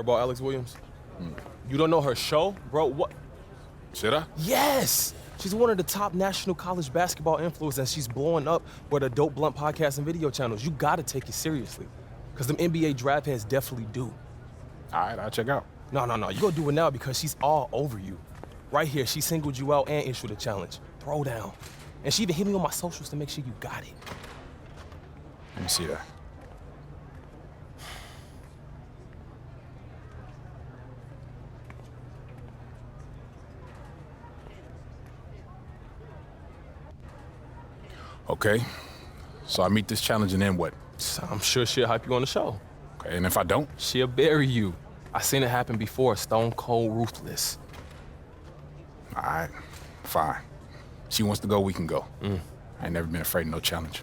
about Alex Williams? You don't know her show? Bro, what? Should I? Yes! She's one of the top national college basketball influencers, and she's blowing up with her Dope Blunt podcast and video channels. You gotta take it seriously, because them NBA draft heads definitely do. All right, I'll check out. No, you gotta do it now because she's all over you. Right here, she singled you out and issued a challenge. Throw down. And she even hit me on my socials to make sure you got it. Let me see that. Okay, so I meet this challenge and then what? I'm sure she'll hype you on the show. Okay, and if I don't? She'll bury you. I seen it happen before, stone cold ruthless. All right, fine. She wants to go, we can go. I ain't never been afraid of no challenge.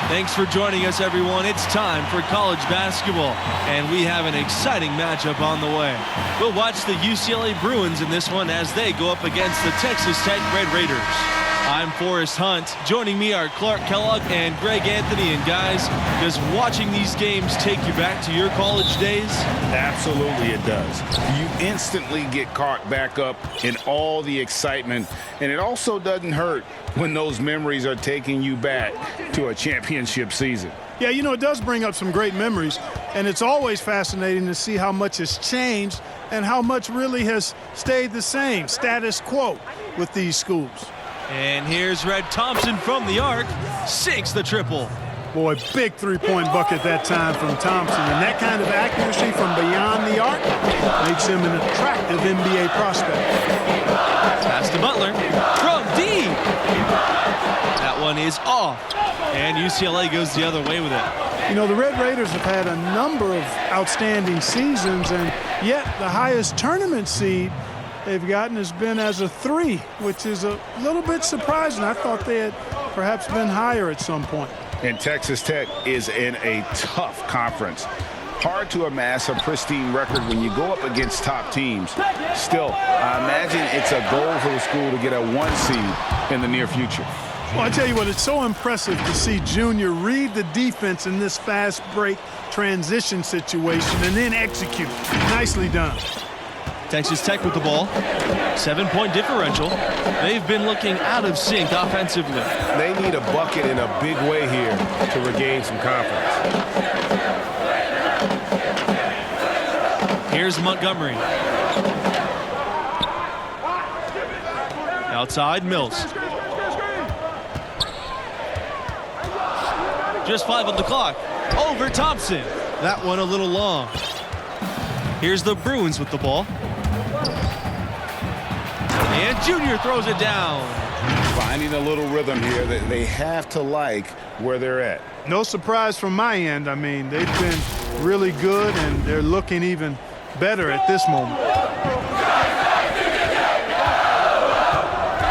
Thanks for joining us, everyone. It's time for college basketball, and we have an exciting matchup on the way. We'll watch the UCLA Bruins in this one as they go up against the Texas Tech Red Raiders. I'm Forrest Hunt. Joining me are Clark Kellogg and Greg Anthony. And guys, does watching these games take you back to your college days? Absolutely it does. You instantly get caught back up in all the excitement, and it also doesn't hurt when those memories are taking you back to a championship season. Yeah, you know, it does bring up some great memories, and it's always fascinating to see how much has changed and how much really has stayed the same, status quo, with these schools. And here's Red Thompson from the arc, sinks the triple. Boy, big three-point bucket that time from Thompson, and that kind of accuracy from beyond the arc makes him an attractive NBA prospect. Pass to Butler from deep. That one is off, and UCLA goes the other way with it. You know, the Red Raiders have had a number of outstanding seasons, and yet the highest tournament seed they've gotten has been as a 3, which is a little bit surprising. I thought they had perhaps been higher at some point. And Texas Tech is in a tough conference. Hard to amass a pristine record when you go up against top teams. Still, I imagine it's a goal for the school to get a 1 seed in the near future. Well, I tell you what, it's so impressive to see Junior read the defense in this fast break transition situation and then execute. Nicely done. Texas Tech with the ball. 7-point differential. They've been looking out of sync offensively. They need a bucket in a big way here to regain some confidence. Here's Montgomery. Outside, Mills. Just 5 on the clock. Over Thompson. That one a little long. Here's the Bruins with the ball. And Junior throws it down. Finding a little rhythm here that they have to like where they're at. No surprise from my end. I mean, they've been really good, and they're looking even better at this moment.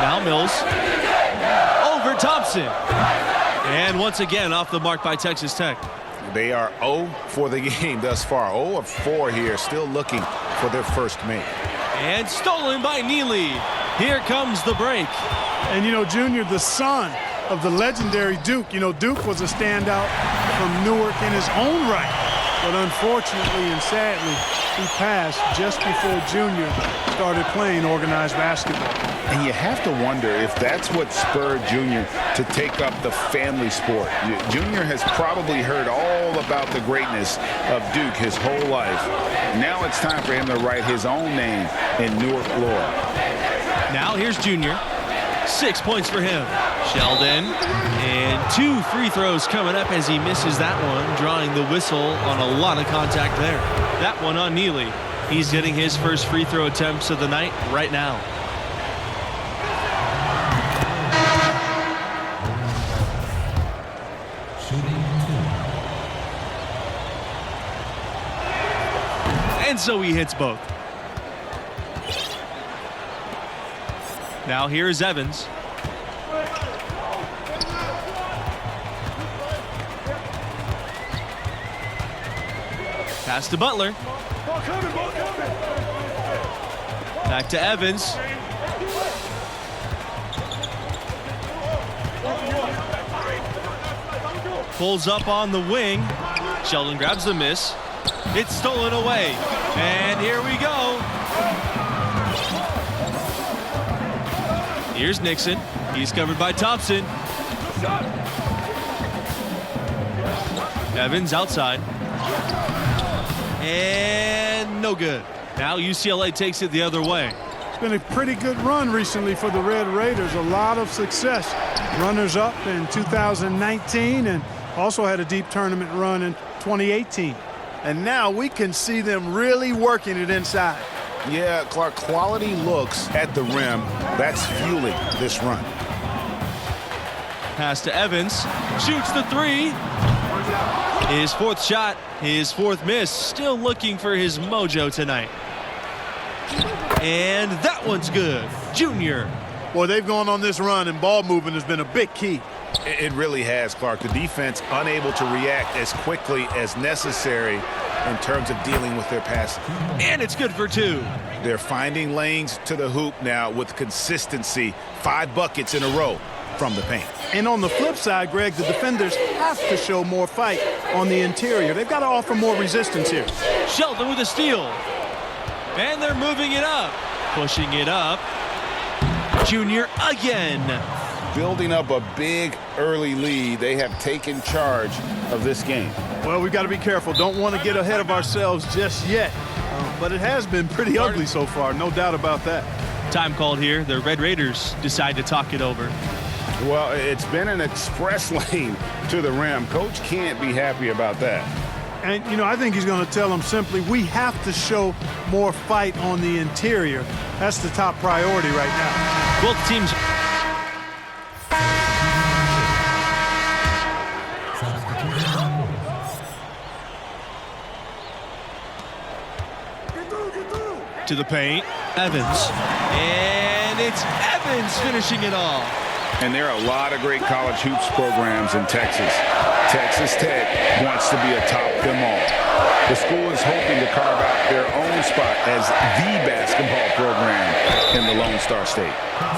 Now Mills. Over Thompson. And once again, off the mark by Texas Tech. They are 0 for the game thus far. 0 of 4 here, still looking for their first make. And stolen by Neely. Here comes the break. And, you know, Junior, the son of the legendary Duke. You know, Duke was a standout from Newark in his own right. But unfortunately and sadly, he passed just before Junior started playing organized basketball. And you have to wonder if that's what spurred Junior to take up the family sport. Junior has probably heard all about the greatness of Duke his whole life. Now it's time for him to write his own name in Newark lore. Now here's Junior. 6 points for him. Sheldon. And 2 free throws coming up as he misses that one, drawing the whistle on a lot of contact there. That one on Neely. He's getting his first free throw attempts of the night right now. And so he hits both. Now here's Evans. Pass to Butler. Back to Evans. Pulls up on the wing. Sheldon grabs the miss. It's stolen away. And here we go. Here's Nixon. He's covered by Thompson. Evans outside. And no good. Now UCLA takes it the other way. It's been a pretty good run recently for the Red Raiders. A lot of success. Runners-up in 2019 and also had a deep tournament run in 2018. And now we can see them really working it inside. Yeah, Clark, quality looks at the rim. That's fueling this run. Pass to Evans. Shoots the three. His fourth shot, his fourth miss. Still looking for his mojo tonight. And that one's good. Junior. Boy, they've gone on this run, and ball movement has been a big key. It really has, Clark. The defense unable to react as quickly as necessary in terms of dealing with their passing. And it's good for two. They're finding lanes to the hoop now with consistency. 5 buckets in a row from the paint. And on the flip side, Greg, the defenders have to show more fight on the interior. They've got to offer more resistance here. Sheldon with a steal. And they're moving it up. Pushing it up. Junior again. Building up a big early lead. They have taken charge of this game. Well, we've got to be careful. Don't want to get ahead of ourselves just yet. But it has been pretty ugly so far, no doubt about that. Time called here. The Red Raiders decide to talk it over. Well, it's been an express lane to the rim. Coach can't be happy about that. And, you know, I think he's going to tell them simply, we have to show more fight on the interior. That's the top priority right now. Both teams. To the paint. Evans. And it's Evans finishing it off. And there are a lot of great college hoops programs in Texas. Texas Tech wants to be atop them all. The school is hoping to carve out their own spot as the basketball program in the Lone Star State.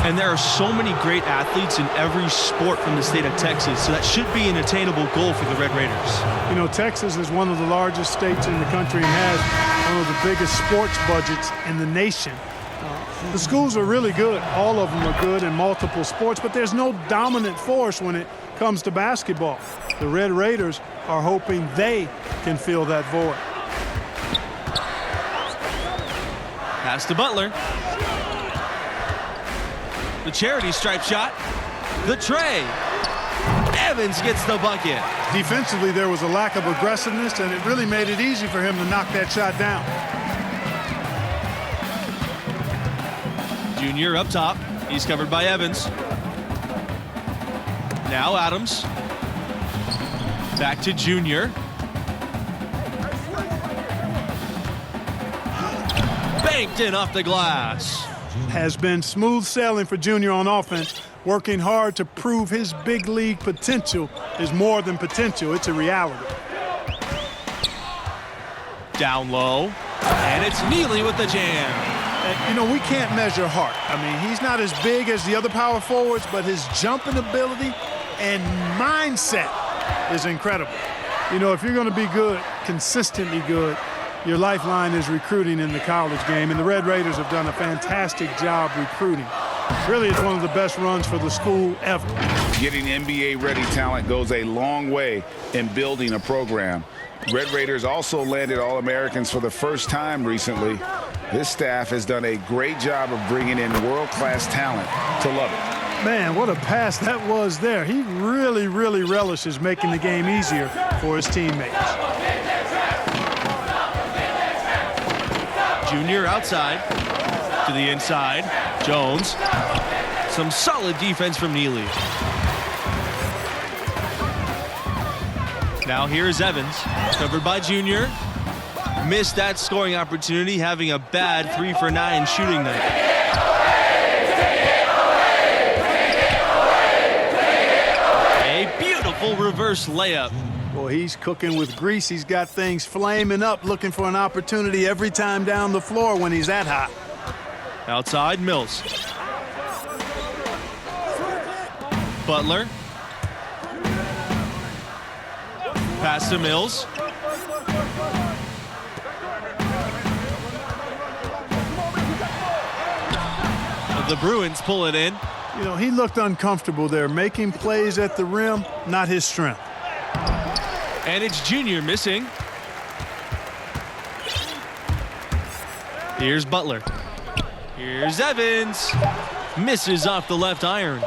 And there are so many great athletes in every sport from the state of Texas, so that should be an attainable goal for the Red Raiders. You know, Texas is one of the largest states in the country and has one of the biggest sports budgets in the nation. The schools are really good. All of them are good in multiple sports, but there's no dominant force when it comes to basketball. The Red Raiders are hoping they can fill that void. Pass to Butler. The charity stripe shot. The tray. Evans gets the bucket. Defensively, there was a lack of aggressiveness, and it really made it easy for him to knock that shot down. Junior up top. He's covered by Evans. Now Adams. Back to Junior. Banked in off the glass. Has been smooth sailing for Junior on offense, working hard to prove his big league potential is more than potential. It's a reality. Down low. And it's Neely with the jam. And, you know, we can't measure heart. I mean, he's not as big as the other power forwards, but his jumping ability and mindset is incredible. You know, if you're going to be good, consistently good, your lifeline is recruiting in the college game, and the Red Raiders have done a fantastic job recruiting. Really, it's one of the best runs for the school ever. Getting NBA-ready talent goes a long way in building a program. Red Raiders also landed All-Americans for the first time recently. This staff has done a great job of bringing in world-class talent to love it. Man, what a pass that was there. He really, really relishes making the game easier for his teammates. Junior outside to the inside. Jones. Some solid defense from Neely. Now here's Evans, covered by Junior. missed that scoring opportunity, having a bad 3-for-9 shooting night. A beautiful reverse layup. Boy, he's cooking with grease. He's got things flaming up, looking for an opportunity every time down the floor when he's that hot. Outside, Mills. Butler. Pass to Mills. The Bruins pull it in. You know, he looked uncomfortable there, making plays at the rim, not his strength. And it's Junior missing. Here's Butler. Here's Evans. Misses off the left iron.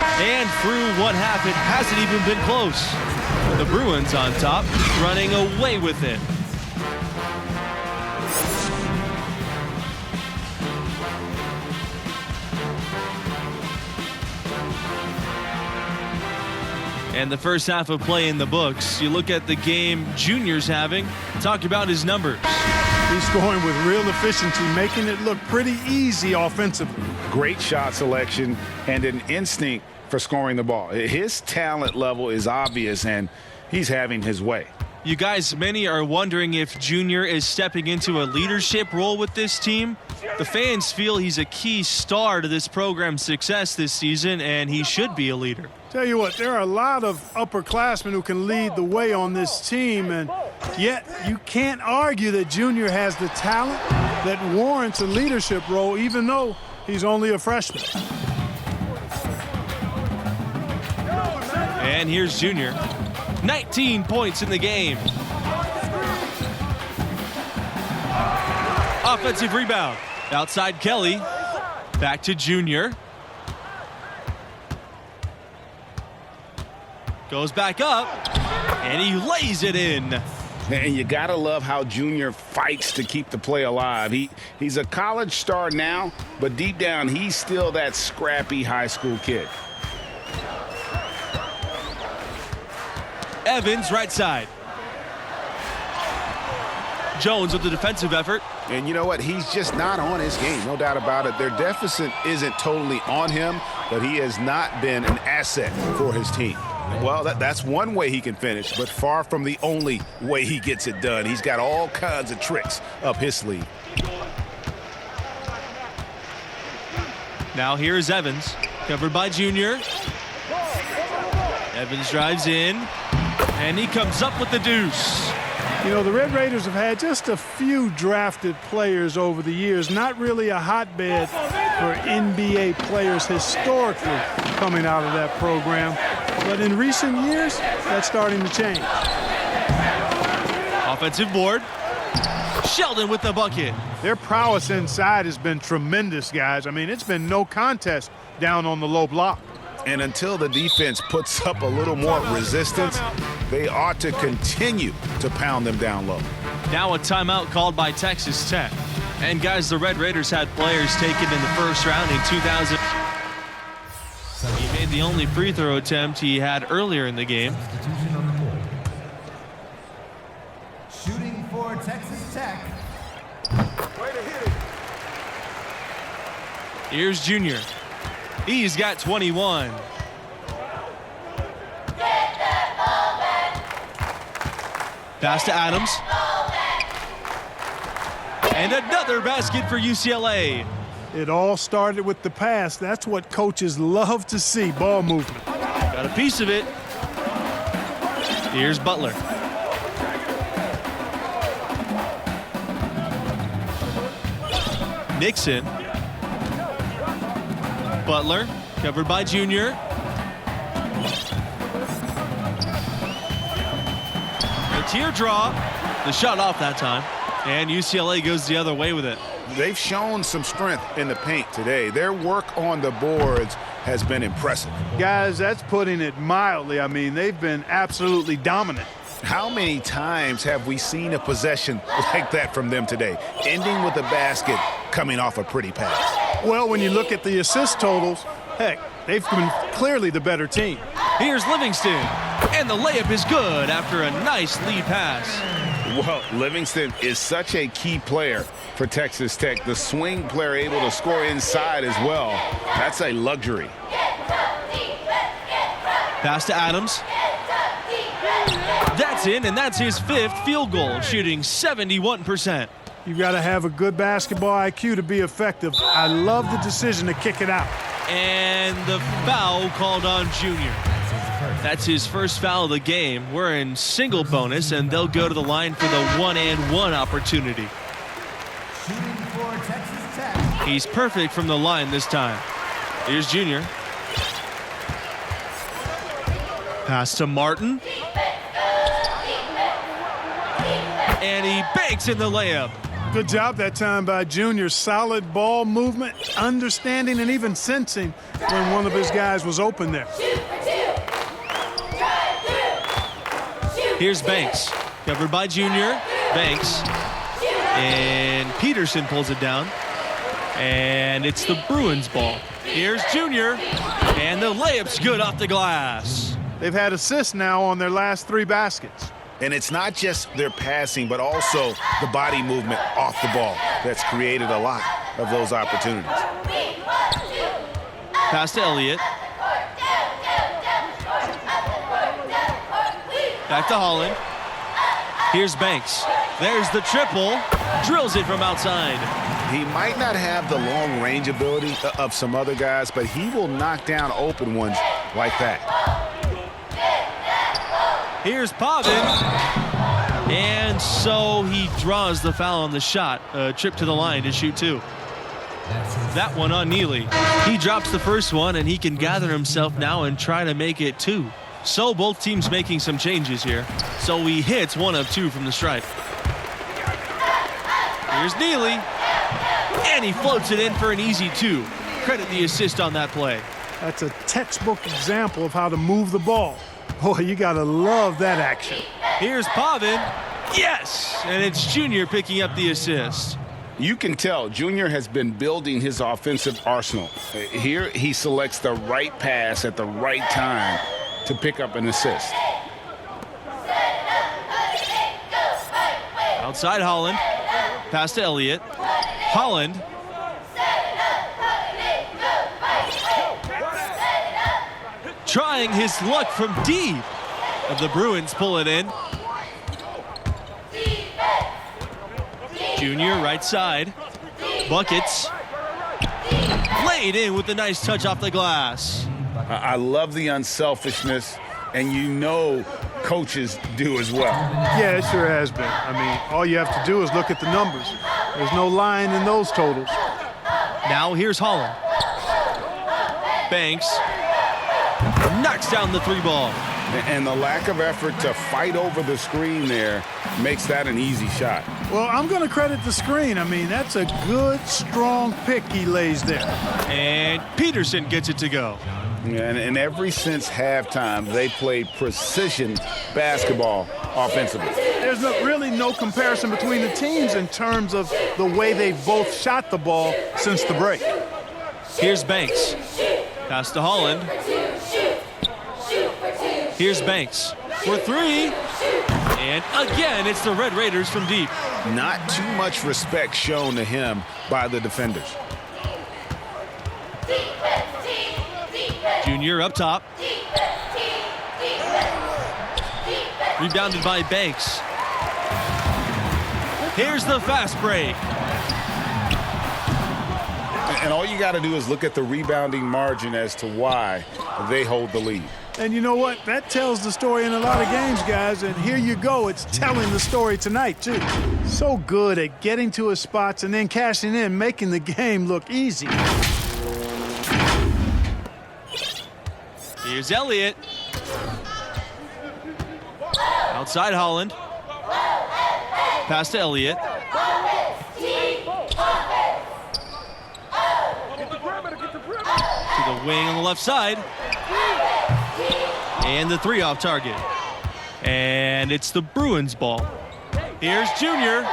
And through one half, it hasn't even been close. The Bruins on top, running away with it. And the first half of play in the books. You look at the game Junior's having, talk about his numbers. He's scoring with real efficiency, making it look pretty easy offensively. Great shot selection and an instinct for scoring the ball. His talent level is obvious, and he's having his way. You guys, many are wondering if Junior is stepping into a leadership role with this team. The fans feel he's a key star to this program's success this season, and he should be a leader. Tell you what, there are a lot of upperclassmen who can lead the way on this team, and yet you can't argue that Junior has the talent that warrants a leadership role, even though he's only a freshman. And here's Junior. 19 points in the game. Offensive rebound. Outside Kelly. Back to Junior. Goes back up. And he lays it in. And you got to love how Junior fights to keep the play alive. He's a college star now, but deep down, he's still that scrappy high school kid. Evans, right side. Jones with the defensive effort. And you know what? He's just not on his game, no doubt about it. Their deficit isn't totally on him, but he has not been an asset for his team. Well, that's one way he can finish, but far from the only way he gets it done. He's got all kinds of tricks up his sleeve. Now here's Evans, covered by Junior. Evans drives in, and he comes up with the deuce. You know, the Red Raiders have had just a few drafted players over the years, not really a hotbed for NBA players historically coming out of that program. But in recent years, that's starting to change. Offensive board. Sheldon with the bucket. Their prowess inside has been tremendous, guys. I mean, it's been no contest down on the low block. And until the defense puts up a little more resistance, they ought to continue to pound them down low. Now a timeout called by Texas Tech. And guys, the Red Raiders had players taken in the first round in 2000. He made the only free throw attempt he had earlier in the game. Shooting for Texas Tech. Here's Junior. He's got 21. Pass to Adams. And another basket for UCLA. It all started with the pass. That's what coaches love to see, ball movement. Got a piece of it. Here's Butler. Nixon. Butler, covered by Junior. The teardrop. The shot off that time. And UCLA goes the other way with it. They've shown some strength in the paint today. Their work on the boards has been impressive. Guys, that's putting it mildly. I mean, they've been absolutely dominant. How many times have we seen a possession like that from them today, ending with a basket coming off a pretty pass? Well, when you look at the assist totals, heck, they've been clearly the better team. Here's Livingston. And the layup is good after a nice lead pass. Well, Livingston is such a key player for Texas Tech. The swing player able to score inside as well. That's a luxury. Pass to Adams. That's in, and that's his 5th field goal, shooting 71%. You've got to have a good basketball IQ to be effective. I love the decision to kick it out. And the foul called on Junior. That's his first foul of the game. We're in single bonus, and they'll go to the line for the 1-and-1 opportunity. Shooting for Texas Tech. He's perfect from the line this time. Here's Junior. Pass to Martin. And he banks in the layup. Good job that time by Junior. Solid ball movement, understanding, and even sensing when one of his guys was open there. Here's Banks. Covered by Junior. Banks. And Peterson pulls it down. And it's the Bruins ball. Here's Junior. And the layup's good off the glass. They've had assists now on their last 3 baskets. And it's not just their passing, but also the body movement off the ball that's created a lot of those opportunities. Pass to Elliott. Back to Holland. Here's Banks. There's the triple. Drills it from outside. He might not have the long range ability of some other guys, but he will knock down open ones like that. Here's Pavin. And so he draws the foul on the shot. A trip to the line to shoot 2. That one on Neely. He drops the first one, and he can gather himself now and try to make it 2. So both teams making some changes here. So he hits 1 of 2 from the stripe. Here's Neely. And he floats it in for an easy 2. Credit the assist on that play. That's a textbook example of how to move the ball. Boy, you got to love that action. Here's Pavin. Yes! And it's Junior picking up the assist. You can tell Junior has been building his offensive arsenal. Here he selects the right pass at the right time to pick up an assist. Outside Holland. Pass to Elliott. Holland. Trying his luck from deep. And the Bruins pull it in. Junior right side. Buckets. Laid in with a nice touch off the glass. I love the unselfishness, and you know coaches do as well. Yeah, it sure has been. I mean, all you have to do is look at the numbers. There's no lying in those totals. Now here's Holland. Banks. Knocks down the 3 ball. And the lack of effort to fight over the screen there makes that an easy shot. Well, I'm going to credit the screen. I mean, that's a good, strong pick he lays there. And Peterson gets it to go. And ever since halftime, they played precision basketball offensively. There's really no comparison between the teams in terms of the way they've both shot the ball since the break. Here's Banks. Pass to Holland. Here's Banks for 3. And again, it's the Red Raiders from deep. Not too much respect shown to him by the defenders. Junior up top. Rebounded by Banks. Here's the fast break. And all you got to do is look at the rebounding margin as to why they hold the lead. And you know what? That tells the story in a lot of games, guys. And here you go. It's telling the story tonight, too. So good at getting to his spots and then cashing in, making the game look easy. Here's Elliott. Outside Holland. Pass to Elliott. To the wing on the left side. And the 3 off target. And it's the Bruins ball. Here's Junior.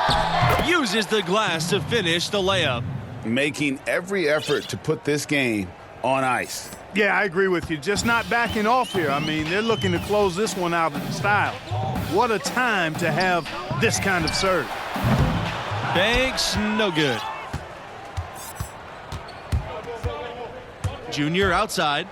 Uses the glass to finish the layup. Making every effort to put this game on ice. Yeah, I agree with you. Just not backing off here. I mean, they're looking to close this one out in style. What a time to have this kind of serve. Banks, no good. Junior outside.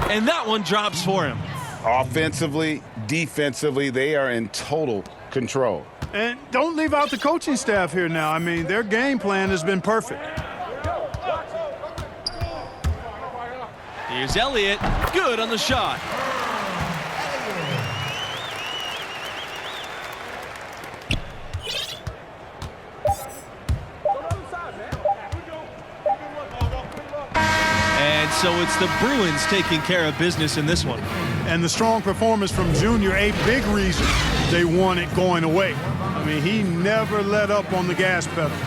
And that one drops for him. Offensively, defensively, they are in total control. And don't leave out the coaching staff here now. I mean, their game plan has been perfect. Here's Elliott. Good on the shot. And so it's the Bruins taking care of business in this one. And the strong performance from Junior, a big reason they won it going away. I mean, he never let up on the gas pedal.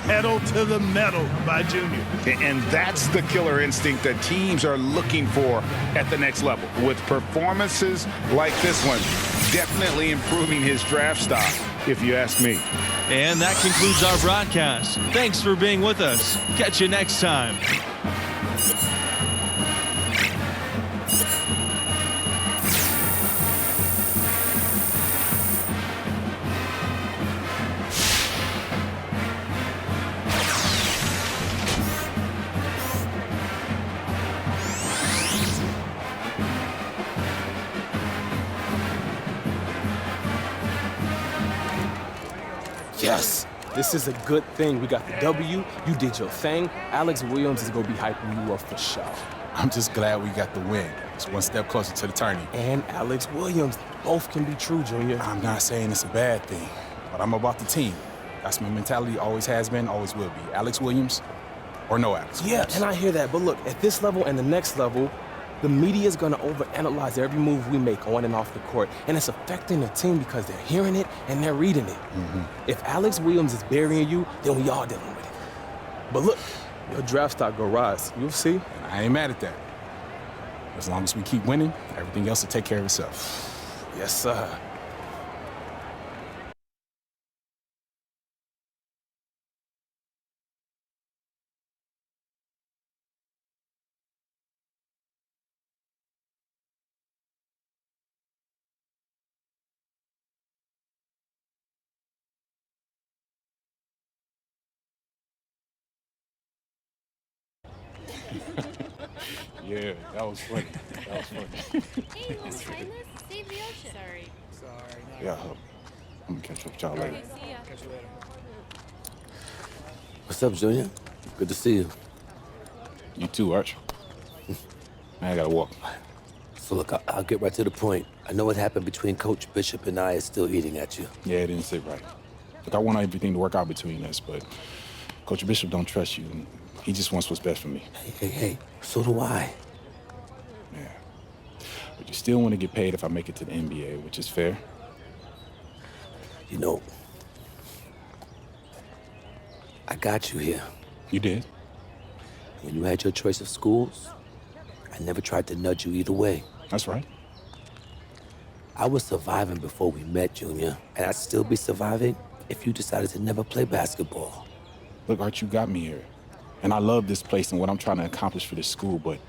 Pedal to the metal by Junior. And that's the killer instinct that teams are looking for at the next level. With performances like this one, definitely improving his draft stock, if you ask me. And that concludes our broadcast. Thanks for being with us. Catch you next time. Yes, this is a good thing. We got the W. You did your thing. Alex Williams is going to be hyping you up for sure. I'm just glad we got the win. It's one step closer to the tourney. And Alex Williams. Both can be true, Junior. I'm not saying it's a bad thing, but I'm about the team. That's my mentality, always has been, always will be. Alex Williams or no Alex Williams. Yeah, and I hear that. But look, at this level and the next level, the media is going to overanalyze every move we make on and off the court. And it's affecting the team because they're hearing it and they're reading it. If Alex Williams is burying you, then we all dealing with it. But look, your draft stock will rise. You'll see. I ain't mad at that. As long as we keep winning, everything else will take care of itself. Yes, sir. Yeah, that was funny. That was funny. Hey, little Silas, save the ocean. Sorry. Yeah, I'm gonna catch up with y'all later. See ya. What's up, Junior? Good to see you. You too, Arch. Man, I gotta walk. So look, I'll get right to the point. I know what happened between Coach Bishop and I is still eating at you. Yeah, it didn't sit right. Look, I want everything to work out between us, but Coach Bishop don't trust you. And he just wants what's best for me. Hey, so do I. Yeah. But you still want to get paid if I make it to the NBA, which is fair. You know, I got you here. You did? When you had your choice of schools, I never tried to nudge you either way. That's right. I was surviving before we met, Junior, and I'd still be surviving if you decided to never play basketball. Look, Art, you got me here. And I love this place and what I'm trying to accomplish for this school, but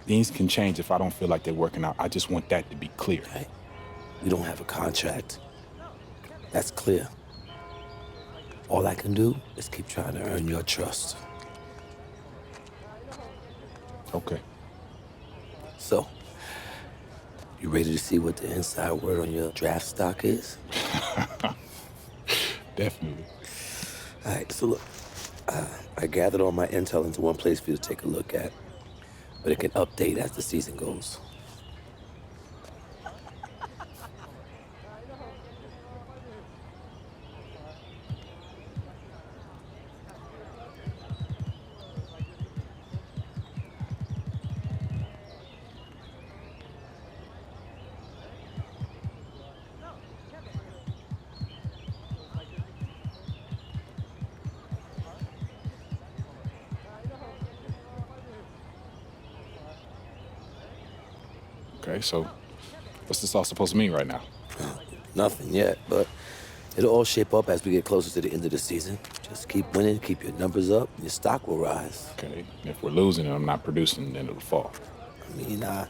things can change if I don't feel like they're working out. I just want that to be clear. Right? We don't have a contract. That's clear. All I can do is keep trying to earn your trust. Okay. So, you ready to see what the inside word on your draft stock is? Definitely. All right, so look, I gathered all my intel into one place for you to take a look at, but it can update as the season goes. Okay, so what's this all supposed to mean right now? Nothing yet, but It'll all shape up as we get closer to the end of the season. Just keep winning, keep your numbers up, and your stock will rise. Okay, if we're losing and I'm not producing, then it'll fall. I mean, I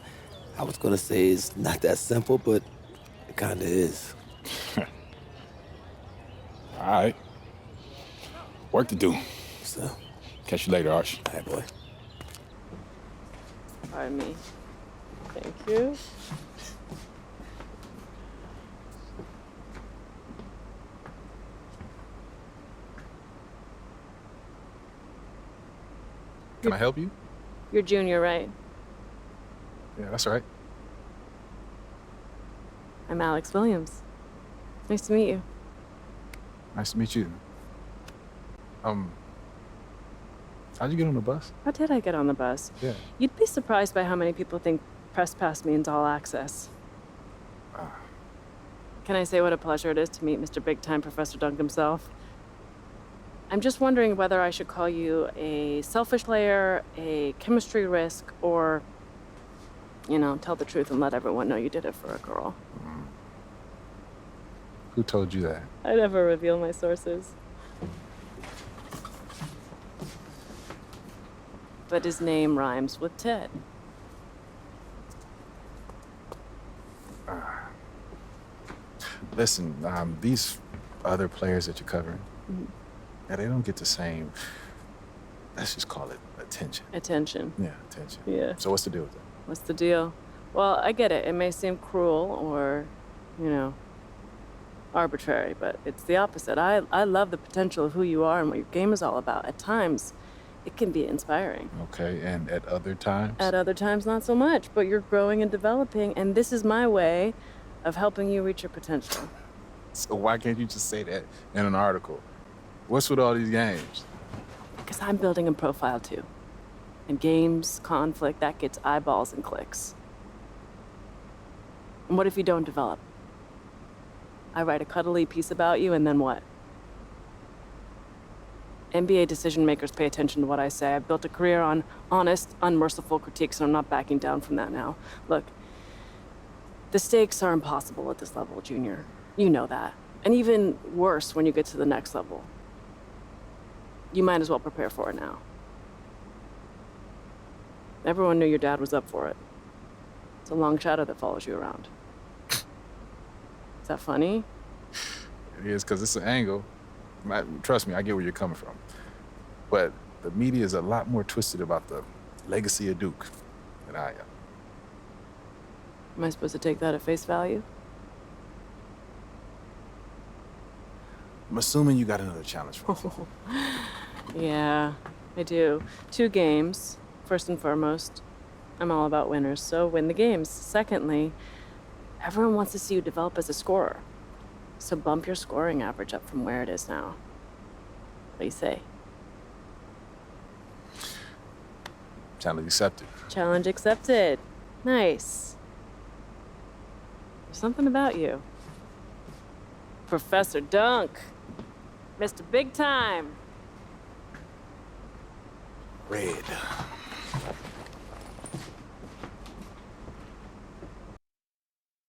was gonna say it's not that simple, but it kinda is. All right. Work to do. So, Catch you later, Arch. all right, boy. Pardon me. Thank you. Can I help you? You're Junior, right? Yeah, that's right. I'm Alex Williams. Nice to meet you. Nice to meet you. How'd you get on the bus? How did I get on the bus? Yeah. You'd be surprised by how many people think Press Pass means all access. Can I say what a pleasure it is to meet Mr. Big Time Professor Dunk himself? I'm just wondering whether I should call you a selfish player, a chemistry risk, or, you know, tell the truth and let everyone know you did it for a girl. Who told you that? I never reveal my sources. But his name rhymes with Ted. Listen, these other players that you're covering, yeah, they don't get the same, let's just call it attention. Attention. Yeah, attention. Yeah. So what's the deal with that? What's the deal? Well, I get it. It may seem cruel or, you know, arbitrary, but it's the opposite. I love the potential of who you are and what your game is all about. At times, it can be inspiring. Okay, and at other times? At other times, not so much, but you're growing and developing, and this is my way of helping you reach your potential. So why can't you just say that in an article? What's with all these games? Because I'm building a profile too. And games, conflict, that gets eyeballs and clicks. And what if you don't develop? I write a cuddly piece about you, and then what? NBA decision makers pay attention to what I say. I've built a career on honest, unmerciful critiques, and I'm not backing down from that now. Look, the stakes are impossible at this level, Junior. You know that. And even worse when you get to the next level. You might as well prepare for it now. Everyone knew your dad was up for it. It's a long shadow that follows you around. Is that funny? It is, because it's an angle. Trust me, I get where you're coming from. But the media is a lot more twisted about the legacy of Duke than I am. Am I supposed to take that at face value? I'm assuming you got another challenge for me. Yeah, I do. 2 games, first and foremost. I'm all about winners, so win the games. Secondly, everyone wants to see you develop as a scorer. So bump your scoring average up from where it is now. What do you say? Challenge accepted. Challenge accepted. Nice. There's something about you. Professor Dunk. Mr. Big Time. Red.